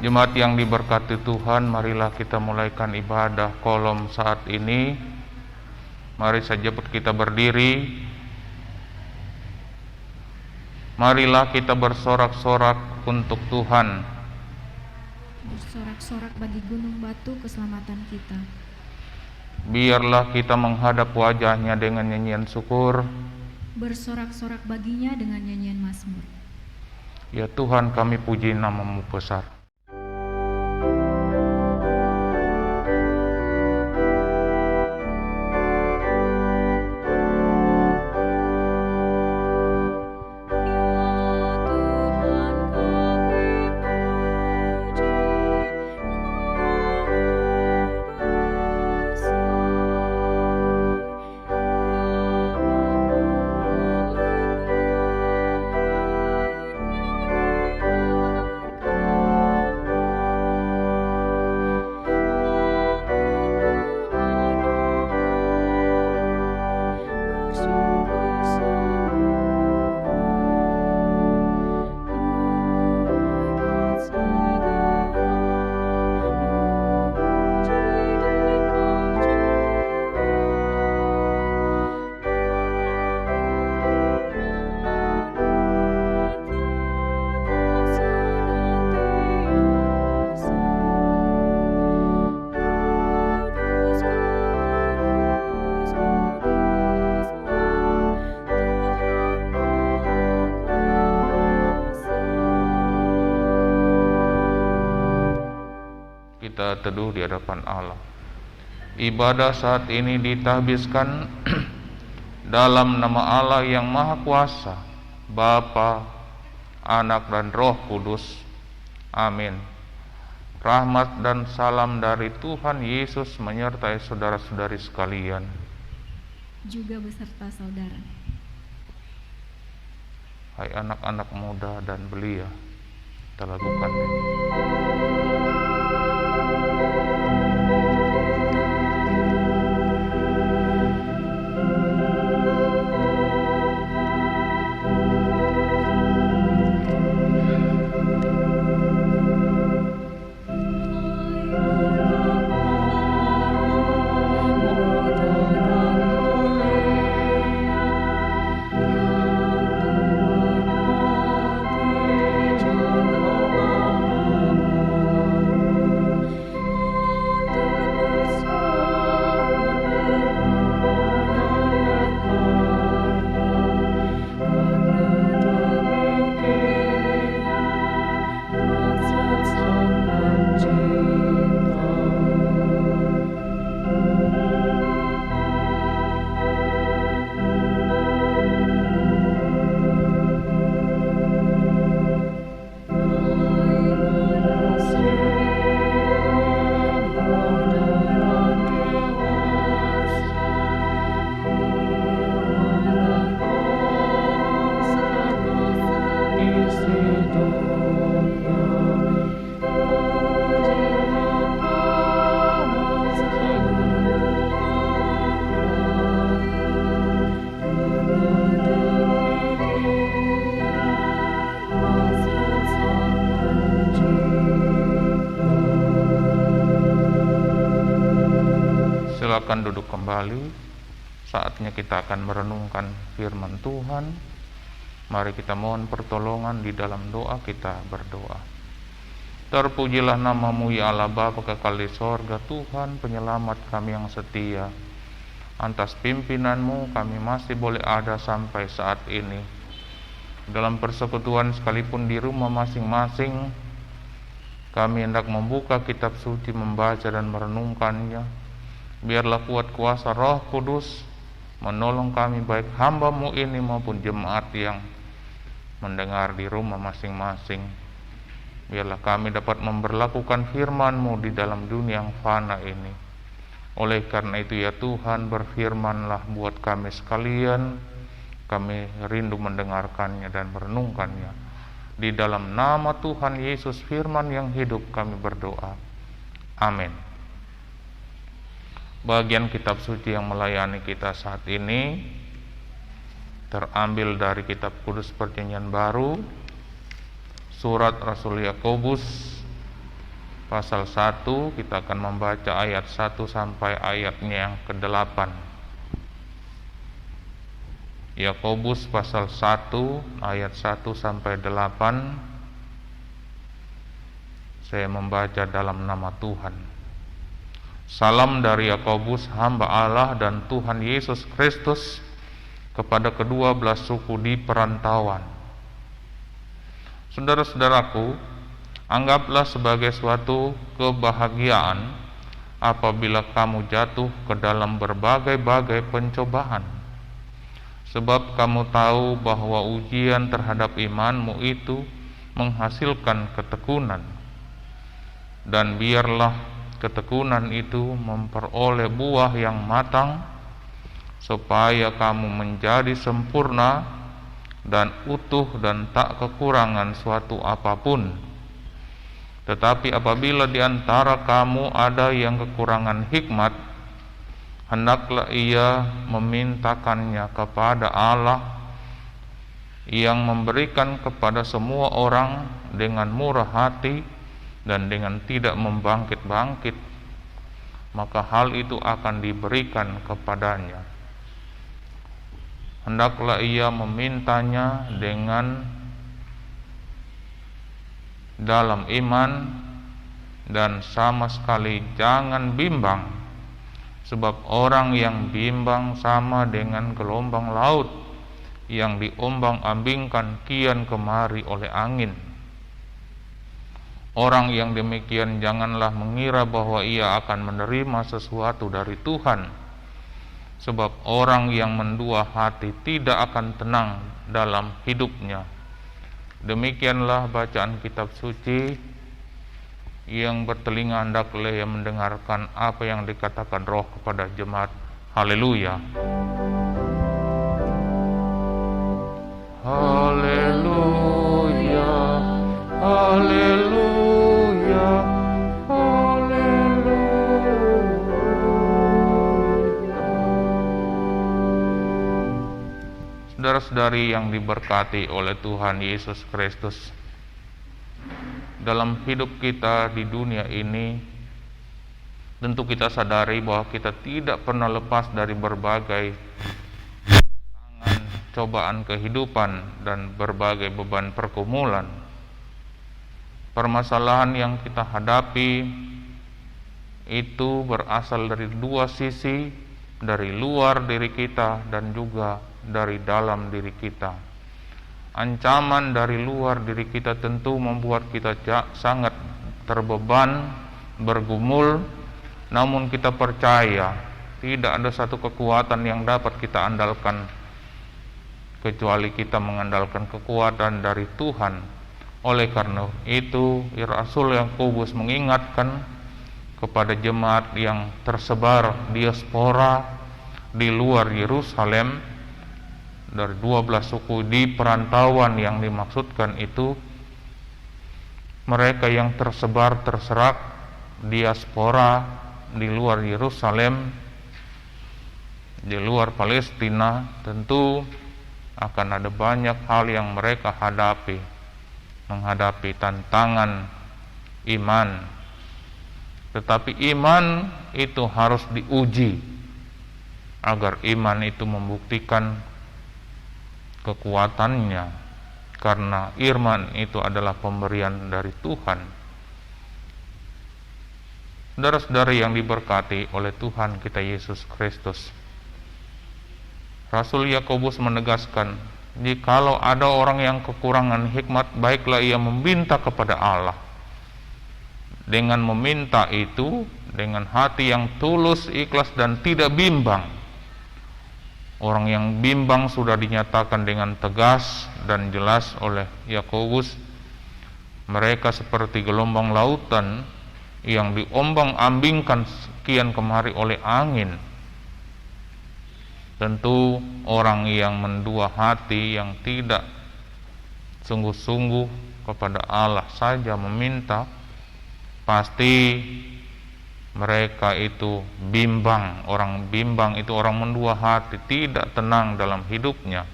Jemaat yang diberkati Tuhan, marilah kita mulaikan ibadah kolom saat ini. Mari saja kita berdiri. Marilah kita bersorak-sorak untuk Tuhan. Bersorak-sorak bagi gunung batu keselamatan kita. Biarlah kita menghadap wajah-Nya dengan nyanyian syukur. Bersorak-sorak baginya dengan nyanyian mazmur. Ya Tuhan, kami puji nama-Mu besar. Kita teduh di hadapan Allah. Ibadah saat ini ditahbiskan dalam nama Allah yang Maha Kuasa, Bapa, Anak dan Roh Kudus. Amin. Rahmat dan salam dari Tuhan Yesus menyertai saudara-saudari sekalian, juga beserta saudara. Hai anak-anak muda dan belia, kita lakukannya. Silakan duduk kembali. Saatnya kita akan merenungkan firman Tuhan. Mari kita mohon pertolongan di dalam doa. Kita berdoa. Terpujilah nama-Mu ya Allah Bapa kekal di sorga, Tuhan penyelamat kami yang setia. Atas pimpinan-Mu kami masih boleh ada sampai saat ini. Dalam persekutuan sekalipun di rumah masing-masing, kami hendak membuka kitab suci, membaca dan merenungkannya. Biarlah kuat kuasa Roh Kudus menolong kami, baik hamba-Mu ini maupun jemaat yang mendengar di rumah masing-masing. Biarlah kami dapat memberlakukan firman-Mu di dalam dunia yang fana ini. Oleh karena itu ya Tuhan, berfirmanlah buat kami sekalian. Kami rindu mendengarkannya dan merenungkannya. Di dalam nama Tuhan Yesus firman yang hidup kami berdoa. Amin. Bagian kitab suci yang melayani kita saat ini terambil dari kitab Kudus Perjanjian Baru, surat Rasul Yakobus pasal 1, kita akan membaca ayat 1 sampai ayatnya yang ke-8. Yakobus pasal 1 ayat 1 sampai 8. Saya membaca dalam nama Tuhan. Salam dari Yakobus, hamba Allah dan Tuhan Yesus Kristus, kepada kedua belas suku di perantauan. Saudara-saudaraku, anggaplah sebagai suatu kebahagiaan apabila kamu jatuh ke dalam berbagai-bagai pencobaan, sebab kamu tahu bahwa ujian terhadap imanmu itu menghasilkan ketekunan. Dan biarlah ketekunan itu memperoleh buah yang matang, supaya kamu menjadi sempurna dan utuh dan tak kekurangan suatu apapun. Tetapi apabila di antara kamu ada yang kekurangan hikmat, hendaklah ia memintakannya kepada Allah, yang memberikan kepada semua orang dengan murah hati dan dengan tidak membangkit-bangkit, maka hal itu akan diberikan kepadanya. Hendaklah ia memintanya dengan dalam iman dan sama sekali jangan bimbang, sebab orang yang bimbang sama dengan gelombang laut yang diombang-ambingkan kian kemari oleh angin. Orang yang demikian janganlah mengira bahwa ia akan menerima sesuatu dari Tuhan, sebab orang yang mendua hati tidak akan tenang dalam hidupnya. Demikianlah bacaan kitab suci. Yang bertelinga hendaklah ia mendengarkan apa yang dikatakan Roh kepada jemaat. Haleluya. Haleluya. Haleluya. Saudara-saudari yang diberkati oleh Tuhan Yesus Kristus, dalam hidup kita di dunia ini, tentu kita sadari bahwa kita tidak pernah lepas dari berbagai tantangan, cobaan kehidupan, dan berbagai beban pergumulan. Permasalahan yang kita hadapi itu berasal dari dua sisi, dari luar diri kita dan juga dari dalam diri kita. Ancaman dari luar diri kita tentu membuat kita sangat terbeban, bergumul, namun kita percaya tidak ada satu kekuatan yang dapat kita andalkan kecuali kita mengandalkan kekuatan dari Tuhan. Oleh karena itu, Rasul Yakobus mengingatkan kepada jemaat yang tersebar diaspora di luar Yerusalem, dari 12 suku di perantauan yang dimaksudkan itu, mereka yang tersebar terserak diaspora di luar Yerusalem, di luar Palestina, tentu akan ada banyak hal yang mereka hadapi, menghadapi tantangan iman. Tetapi iman itu harus diuji agar iman itu membuktikan kekuatannya, karena iman itu adalah pemberian dari Tuhan. Saudara-saudari yang diberkati oleh Tuhan kita Yesus Kristus, Rasul Yakobus menegaskan, jikalau ada orang yang kekurangan hikmat, baiklah ia meminta kepada Allah. Dengan meminta itu dengan hati yang tulus, ikhlas, dan tidak bimbang. Orang yang bimbang sudah dinyatakan dengan tegas dan jelas oleh Yakobus. Mereka seperti gelombang lautan yang diombang-ambingkan sekian kemari oleh angin. Tentu orang yang mendua hati, yang tidak sungguh-sungguh kepada Allah saja meminta, pasti mereka itu bimbang. Orang bimbang itu orang mendua hati, tidak tenang dalam hidupnya.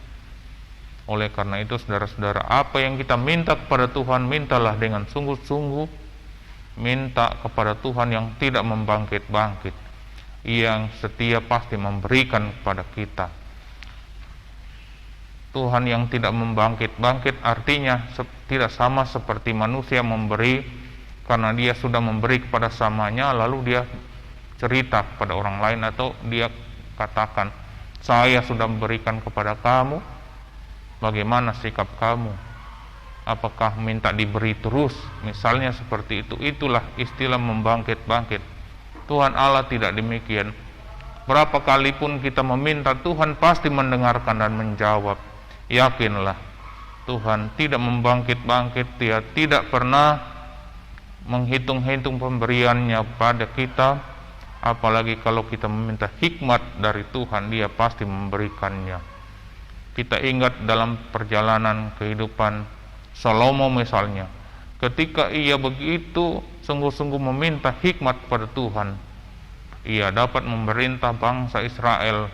Oleh karena itu, saudara-saudara, apa yang kita minta kepada Tuhan, mintalah dengan sungguh-sungguh, minta kepada Tuhan yang tidak membangkit-bangkit, yang setia pasti memberikan kepada kita. Tuhan yang tidak membangkit-bangkit artinya tidak sama seperti manusia memberi karena dia sudah memberi kepada samanya, lalu dia cerita kepada orang lain atau dia katakan, saya sudah memberikan kepada kamu, bagaimana sikap kamu? Apakah minta diberi terus? Misalnya seperti itu. Itulah istilah membangkit-bangkit. Tuhan Allah tidak demikian. Berapa kali pun kita meminta, Tuhan pasti mendengarkan dan menjawab. Yakinlah, Tuhan tidak membangkit-bangkit. Dia tidak pernah menghitung-hitung pemberiannya pada kita. Apalagi kalau kita meminta hikmat dari Tuhan, Dia pasti memberikannya. Kita ingat dalam perjalanan kehidupan Salomo misalnya, ketika ia begitu sungguh-sungguh meminta hikmat kepada Tuhan, ia dapat memerintah bangsa Israel.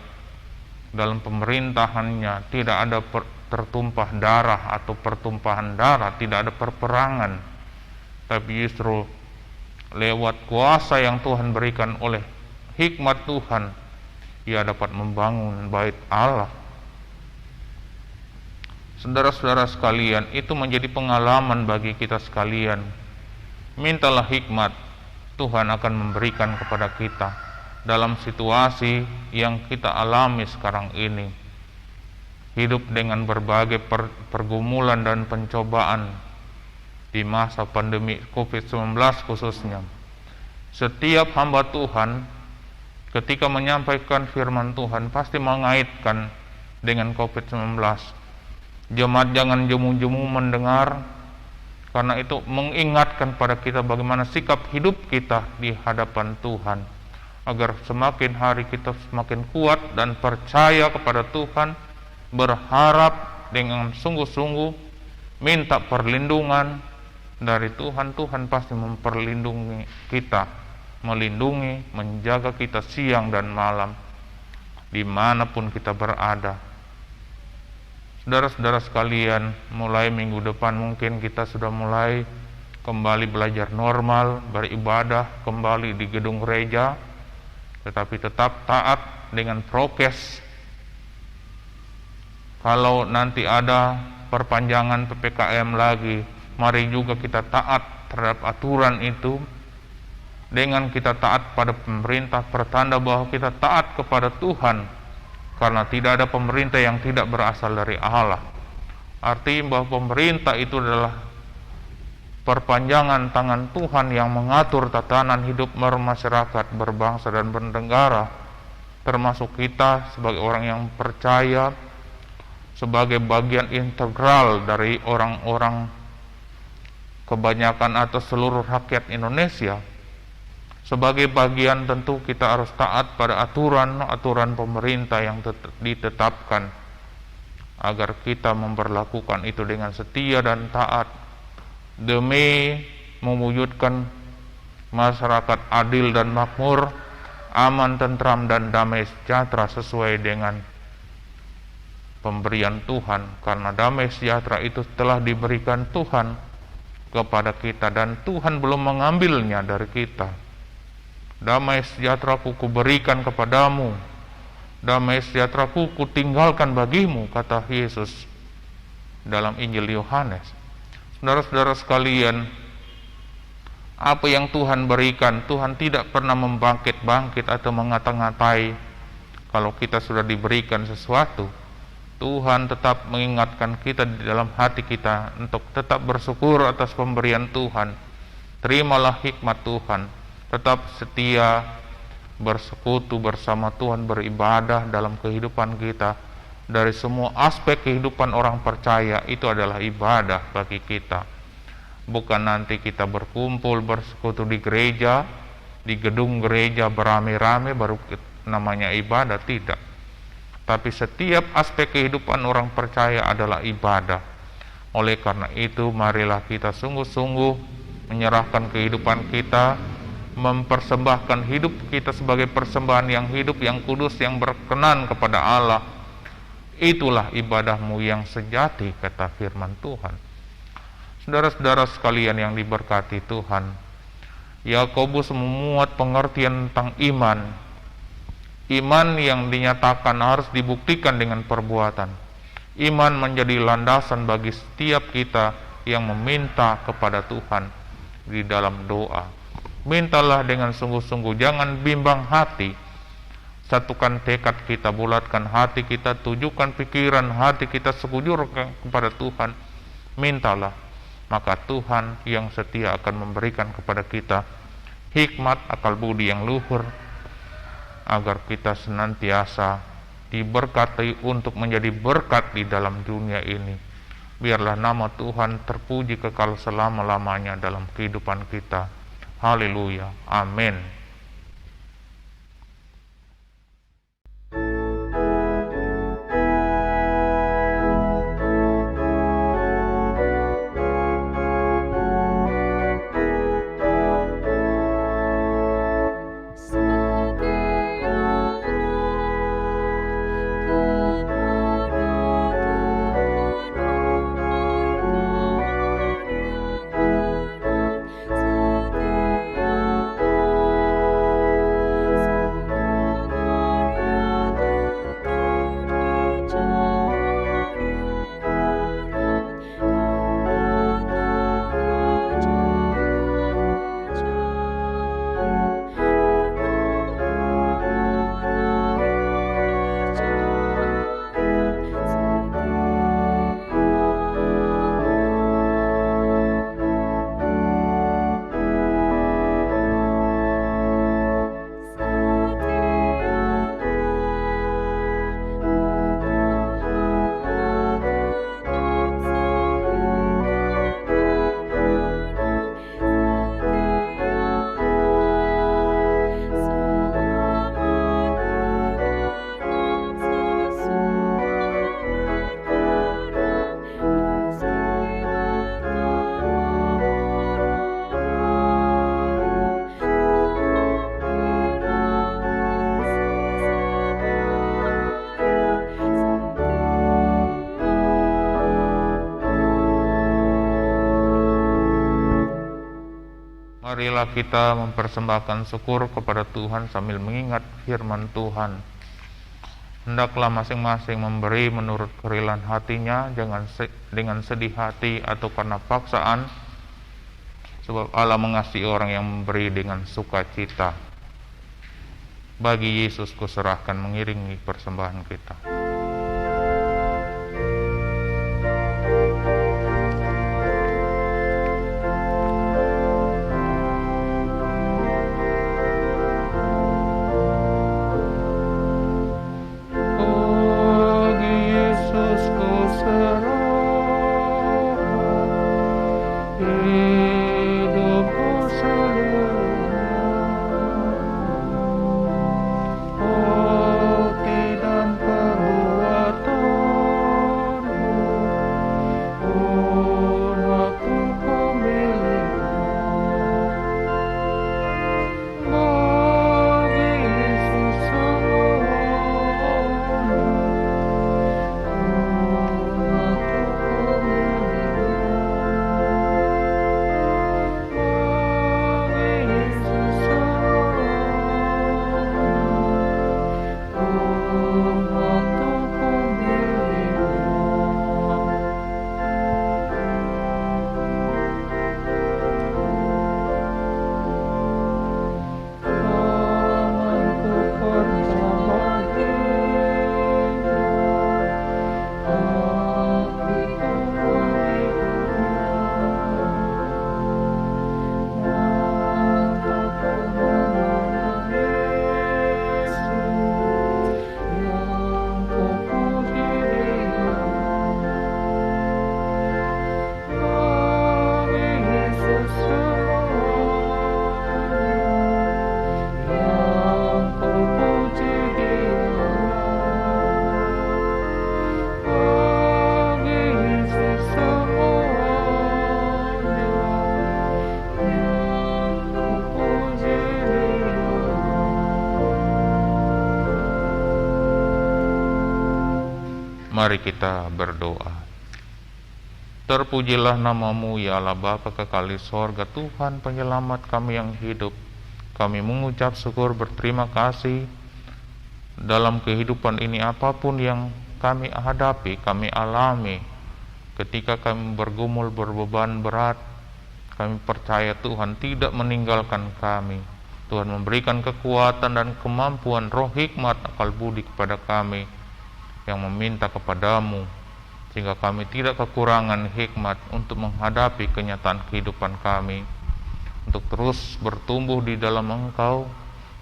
Dalam pemerintahannya tidak ada tertumpah darah atau pertumpahan darah, tidak ada perperangan, tapi justru lewat kuasa yang Tuhan berikan oleh hikmat Tuhan, ia dapat membangun bait Allah. Saudara-saudara sekalian, itu menjadi pengalaman bagi kita sekalian. Mintalah hikmat, Tuhan akan memberikan kepada kita dalam situasi yang kita alami sekarang ini. Hidup dengan berbagai pergumulan dan pencobaan di masa pandemi COVID-19 khususnya. Setiap hamba Tuhan ketika menyampaikan firman Tuhan pasti mengaitkan dengan COVID-19. Jemaat jangan jemu-jemu mendengar, karena itu mengingatkan pada kita bagaimana sikap hidup kita di hadapan Tuhan, agar semakin hari kita semakin kuat dan percaya kepada Tuhan, berharap dengan sungguh-sungguh, minta perlindungan dari Tuhan. Tuhan pasti memperlindungi kita, melindungi, menjaga kita siang dan malam, dimanapun kita berada. Saudara-saudara sekalian, mulai minggu depan mungkin kita sudah mulai kembali belajar normal, beribadah kembali di gedung gereja, tetapi tetap taat dengan prokes. Kalau nanti ada perpanjangan PPKM lagi, mari juga kita taat terhadap aturan itu. Dengan kita taat pada pemerintah, pertanda bahwa kita taat kepada Tuhan, karena tidak ada pemerintah yang tidak berasal dari Allah. Artinya bahwa pemerintah itu adalah perpanjangan tangan Tuhan yang mengatur tatanan hidup bermasyarakat, berbangsa dan bernegara, termasuk kita sebagai orang yang percaya, sebagai bagian integral dari orang-orang kebanyakan atau seluruh rakyat Indonesia. Sebagai bagian tentu kita harus taat pada aturan pemerintah yang ditetapkan, agar kita memperlakukan itu dengan setia dan taat demi mewujudkan masyarakat adil dan makmur, aman, tentram dan damai sejahtera sesuai dengan pemberian Tuhan. Karena damai sejahtera itu telah diberikan Tuhan kepada kita dan Tuhan belum mengambilnya dari kita. Damai sejahtera-Ku kuberikan kepadamu, damai sejahtera-Ku kutinggalkan bagimu, kata Yesus dalam Injil Yohanes. Saudara-saudara sekalian, apa yang Tuhan berikan, Tuhan tidak pernah membangkit-bangkit atau mengata-ngatai. Kalau kita sudah diberikan sesuatu, Tuhan tetap mengingatkan kita di dalam hati kita untuk tetap bersyukur atas pemberian Tuhan. Terimalah hikmat Tuhan, tetap setia bersekutu bersama Tuhan, beribadah dalam kehidupan kita. Dari semua aspek kehidupan orang percaya itu adalah ibadah bagi kita. Bukan nanti kita berkumpul bersekutu di gereja, di gedung gereja beramai-ramai baru namanya ibadah, tidak. Tapi setiap aspek kehidupan orang percaya adalah ibadah. Oleh karena itu marilah kita sungguh-sungguh menyerahkan kehidupan kita, mempersembahkan hidup kita sebagai persembahan yang hidup, yang kudus, yang berkenan kepada Allah. Itulah ibadahmu yang sejati, kata firman Tuhan. Saudara-saudara sekalian yang diberkati Tuhan, Yakobus memuat pengertian tentang iman. Iman yang dinyatakan harus dibuktikan dengan perbuatan. Iman menjadi landasan bagi setiap kita yang meminta kepada Tuhan di dalam doa. Mintalah dengan sungguh-sungguh, jangan bimbang hati. Satukan tekad kita, bulatkan hati kita, tujukan pikiran hati kita sekujur kepada Tuhan. Mintalah, maka Tuhan yang setia akan memberikan kepada kita hikmat, akal budi yang luhur, agar kita senantiasa diberkati untuk menjadi berkat di dalam dunia ini. Biarlah nama Tuhan terpuji kekal selama-lamanya dalam kehidupan kita. Haleluya. Amin. Marilah kita mempersembahkan syukur kepada Tuhan sambil mengingat firman Tuhan. Hendaklah masing-masing memberi menurut kerelaan hatinya, jangan dengan sedih hati atau karena paksaan, sebab Allah mengasihi orang yang memberi dengan sukacita. Bagi Yesus kuserahkan mengiringi persembahan kita. Mari kita berdoa. Terpujilah nama-Mu ya Allah Bapa kekal di sorga, Tuhan penyelamat kami yang hidup. Kami mengucap syukur berterima kasih dalam kehidupan ini, apapun yang kami hadapi, kami alami. Ketika kami bergumul berbeban berat, kami percaya Tuhan tidak meninggalkan kami. Tuhan memberikan kekuatan dan kemampuan, roh hikmat, akal budi kepada kami yang meminta kepadamu, sehingga kami tidak kekurangan hikmat untuk menghadapi kenyataan kehidupan kami, untuk terus bertumbuh di dalam Engkau,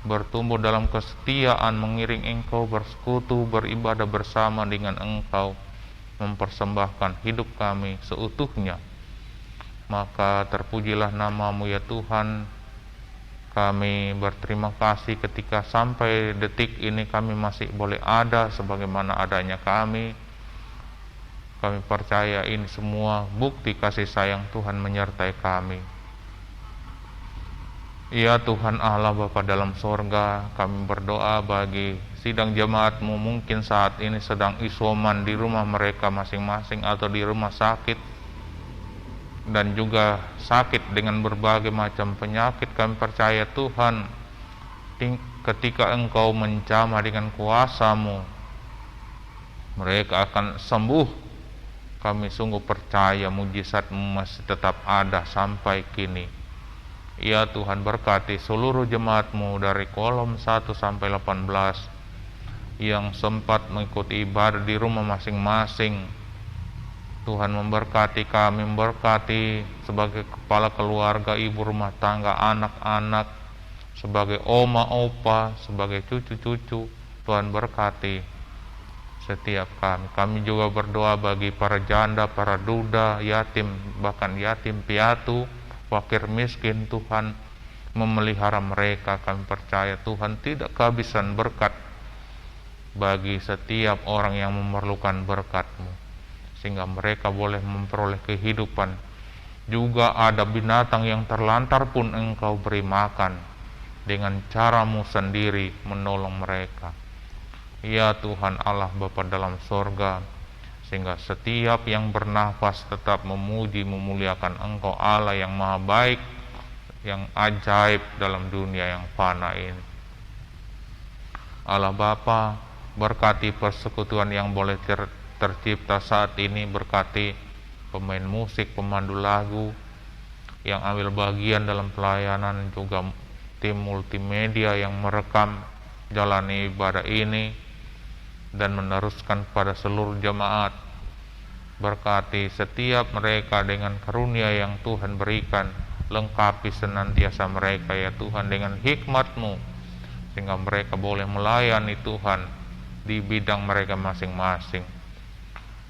bertumbuh dalam kesetiaan, mengiring Engkau, bersekutu, beribadah bersama dengan Engkau, mempersembahkan hidup kami seutuhnya. Maka terpujilah nama-Mu ya Tuhan. Kami berterima kasih ketika sampai detik ini kami masih boleh ada sebagaimana adanya kami. Kami percaya ini semua bukti kasih sayang Tuhan menyertai kami. Ya Tuhan Allah Bapa dalam sorga, kami berdoa bagi sidang jemaat-Mu mungkin saat ini sedang isoman di rumah mereka masing-masing atau di rumah sakit, dan juga sakit dengan berbagai macam penyakit. Kami percaya Tuhan, ketika Engkau menjamah dengan kuasa-Mu, mereka akan sembuh. Kami sungguh percaya mujizat-Mu masih tetap ada sampai kini. Ya Tuhan, berkati seluruh jemaat-Mu dari kolom 1 sampai 18 yang sempat mengikuti ibadah di rumah masing-masing. Tuhan memberkati kami, memberkati sebagai kepala keluarga, ibu rumah tangga, anak-anak, sebagai oma, opa, sebagai cucu-cucu. Tuhan berkati setiap kami. Kami juga berdoa bagi para janda, para duda, yatim, bahkan yatim piatu, fakir miskin. Tuhan memelihara mereka. Kami percaya Tuhan tidak kehabisan berkat bagi setiap orang yang memerlukan berkat-Mu, sehingga mereka boleh memperoleh kehidupan. Juga ada binatang yang terlantar pun Engkau beri makan dengan cara-Mu sendiri menolong mereka. Ya Tuhan Allah Bapa dalam sorga, sehingga setiap yang bernafas tetap memuji memuliakan Engkau Allah yang maha baik, yang ajaib dalam dunia yang fana ini. Allah Bapa, berkati persekutuan yang boleh tercipta saat ini, berkati pemain musik, pemandu lagu yang ambil bagian dalam pelayanan, juga tim multimedia yang merekam jalani ibadah ini dan meneruskan kepada seluruh jemaat. Berkati setiap mereka dengan karunia yang Tuhan berikan, lengkapi senantiasa mereka ya Tuhan dengan hikmat-Mu, sehingga mereka boleh melayani Tuhan di bidang mereka masing-masing.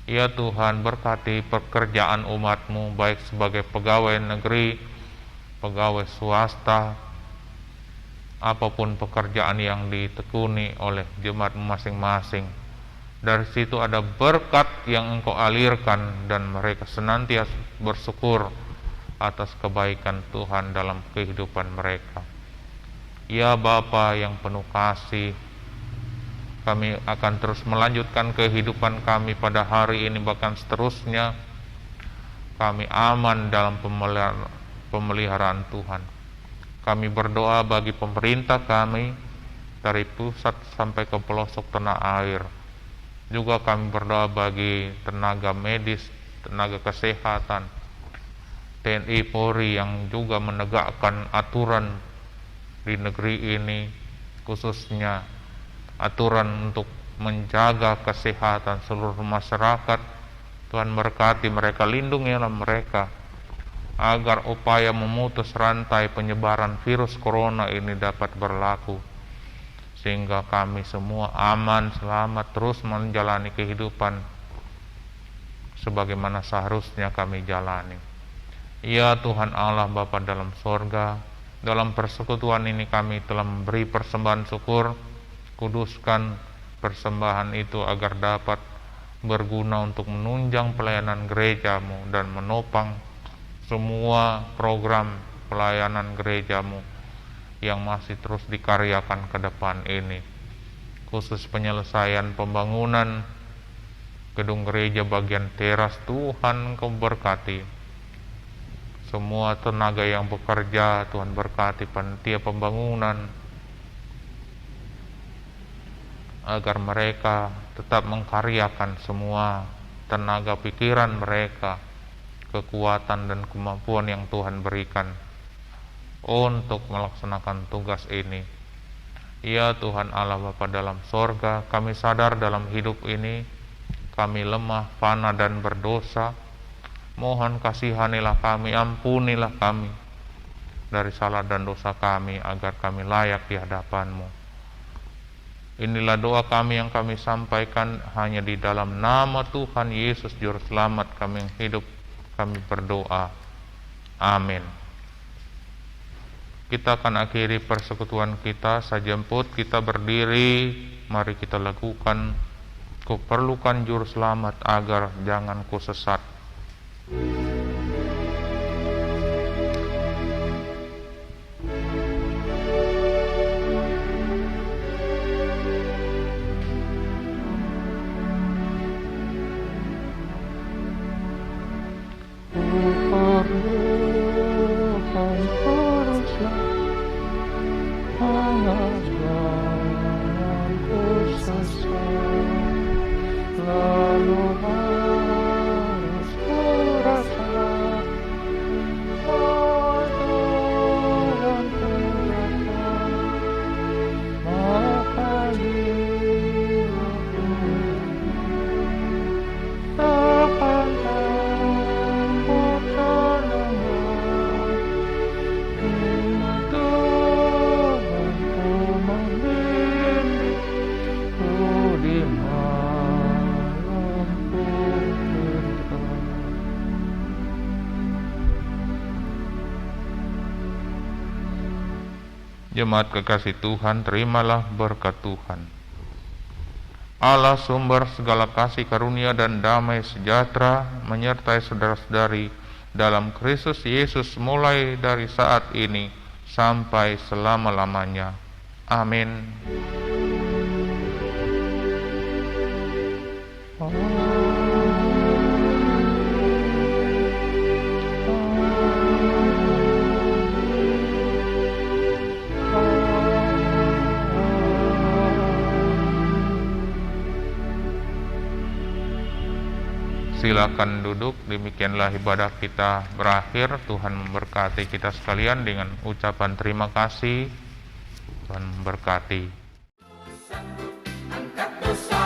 Ya Tuhan, berkati pekerjaan umat-Mu, baik sebagai pegawai negeri, pegawai swasta, apapun pekerjaan yang ditekuni oleh jemaat masing-masing. Dari situ ada berkat yang Engkau alirkan dan mereka senantiasa bersyukur atas kebaikan Tuhan dalam kehidupan mereka. Ya Bapa yang penuh kasih, kami akan terus melanjutkan kehidupan kami pada hari ini, bahkan seterusnya. Kami aman dalam pemeliharaan Tuhan. Kami berdoa bagi pemerintah kami dari pusat sampai ke pelosok tanah air. Juga kami berdoa bagi tenaga medis, tenaga kesehatan, TNI Polri yang juga menegakkan aturan di negeri ini, khususnya aturan untuk menjaga kesehatan seluruh masyarakat. Tuhan berkati mereka, lindungilah mereka agar upaya memutus rantai penyebaran virus corona ini dapat berlaku, sehingga kami semua aman, selamat, terus menjalani kehidupan sebagaimana seharusnya kami jalani. Ya Tuhan Allah Bapa dalam sorga, dalam persekutuan ini kami telah memberi persembahan syukur. Kuduskan persembahan itu agar dapat berguna untuk menunjang pelayanan gereja-Mu dan menopang semua program pelayanan gereja-Mu yang masih terus dikaryakan ke depan ini, khusus penyelesaian pembangunan gedung gereja bagian teras, Tuhan Engkau berkati. Semua tenaga yang bekerja, Tuhan berkati panitia pembangunan, agar mereka tetap mengkaryakan semua tenaga pikiran mereka, kekuatan dan kemampuan yang Tuhan berikan untuk melaksanakan tugas ini. Ya Tuhan Allah Bapa dalam sorga, kami sadar dalam hidup ini kami lemah, fana dan berdosa. Mohon kasihanilah kami, ampunilah kami dari salah dan dosa kami, agar kami layak di hadapan-Mu. Inilah doa kami yang kami sampaikan hanya di dalam nama Tuhan Yesus Juru Selamat kami yang hidup, kami berdoa. Amin. Kita akan akhiri persekutuan kita, sajemput kita berdiri, mari kita lakukan kuperlukan Juru Selamat agar jangan kusesat. Jemaat kekasih Tuhan, terimalah berkat Tuhan. Allah sumber segala kasih karunia dan damai sejahtera menyertai saudara-saudari dalam Kristus Yesus mulai dari saat ini sampai selama-lamanya. Amin. Silakan duduk, demikianlah ibadah kita berakhir. Tuhan memberkati kita sekalian dengan ucapan terima kasih. Tuhan memberkati. Angkat dosa.